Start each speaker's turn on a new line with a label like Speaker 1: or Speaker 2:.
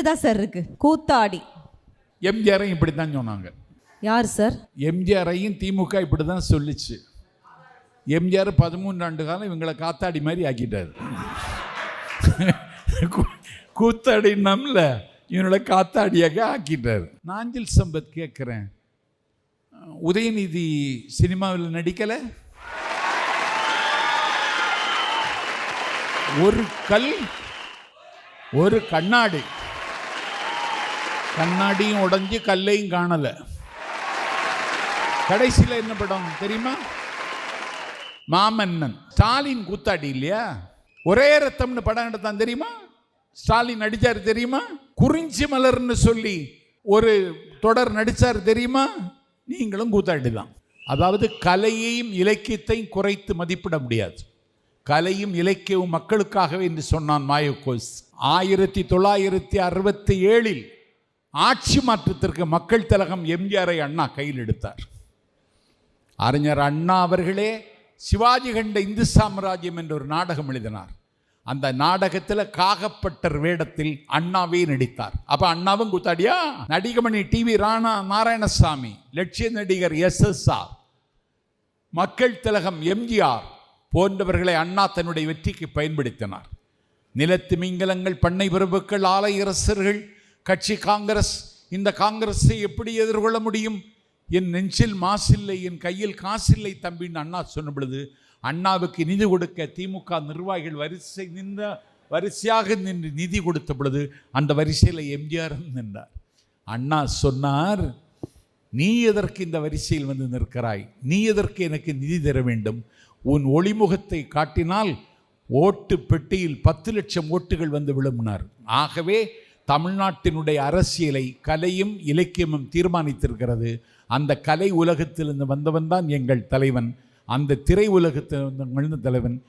Speaker 1: தான் சார் இருக்கு. கூத்தாடி.
Speaker 2: எம்ஜிஆரையும் இப்படி தான் சொன்னாங்க.
Speaker 1: யார் சார்?
Speaker 2: எம்ஜிஆரையும் திமுக இப்படி தான் சொல்லிச்சு. எம்ஜிஆர் 13 ஆண்டு காலம் இவங்களை காத்தாடி மாதிரி ஆக்கிட்டார். கூத்தாடி நம்மள இவனோட காத்தாடியாக ஆக்கிட்டார். நாஞ்சில் சம்பத் கேட்குறேன், உதயநிதி சினிமாவில் நடிக்கலை? ஒரு கல் ஒரு கண்ணாடியும் உடைஞ்சு கல்லையும் காணலை. கடைசியில் என்ன படம் தெரியுமா? மாமன்னன். ஸ்டாலின் கூத்தாடி இல்லையா? ஒரே ரத்தம்னு படம் எடுத்தான் தெரியுமா? ஸ்டாலின் நடிச்சார் தெரியுமா? குறிஞ்சி மலர்னு சொல்லி ஒரு தொடர் நடிச்சார் தெரியுமா? நீங்களும் கூத்தாடி தான். அதாவது கலையையும் இலக்கியத்தையும் குறைத்து மதிப்பிட முடியாது. கலையும் இலக்கியமும் மக்களுக்காகவே என்று சொன்னான் மாயோகோஸ். 1967 ஆட்சி மாற்றத்திற்கு மக்கள் திலகம் எம்ஜிஆரை அண்ணா கையில் எடுத்தார். அறிஞர் அண்ணா அவர்களே சிவாஜி கண்ட இந்து சாம்ராஜ்யம் என்ற ஒரு நாடகம் எழுதினார். அந்த நாடகத்தில் காகப்பட்டர் வேடத்தில் அண்ணாவே நடித்தார். அப்ப அண்ணாவும் கூத்தாடியா? நடிகமணி டிவி ராணா நாராயணசாமி, லட்சிய நடிகர் SSR, மக்கள் திலகம் எம்ஜிஆர் போன்றவர்களை அண்ணா தன்னுடைய வெற்றிக்கு பயன்படுத்தினார். நிலத்து மிங்கலங்கள், பண்ணை பிரபுக்கள், ஆலையரசர்கள், கட்சி காங்கிரஸ். இந்த காங்கிரஸை எப்படி எதிர்கொள்ள முடியும்? என் நெஞ்சில் மாசில்லை, என் கையில் காசில்லை தம்பின்னு அண்ணா சொன்ன பொழுது அண்ணாவுக்கு நிதி கொடுக்க திமுக நிர்வாகிகள் வரிசையாக நின்று நிதி கொடுத்த பொழுது அந்த வரிசையில் எம்ஜிஆர் நின்றார். அண்ணா சொன்னார், நீ எதற்கு இந்த வரிசையில் வந்து நிற்கிறாய்? நீ எதற்கு எனக்கு நிதி தர வேண்டும்? உன் ஒளிமுகத்தை காட்டினால் ஓட்டு பெட்டியில் 10 லட்சம் ஓட்டுகள் வந்து விழும்பினார். ஆகவே தமிழ்நாட்டினுடைய அரசியலை கலையும் இலக்கியமும் தீர்மானித்திருக்கிறது. அந்த கலை உலகத்திலிருந்து வந்தவன் தான் எங்கள் தலைவன். அந்த திரை உலகத்திலிருந்து தலைவன்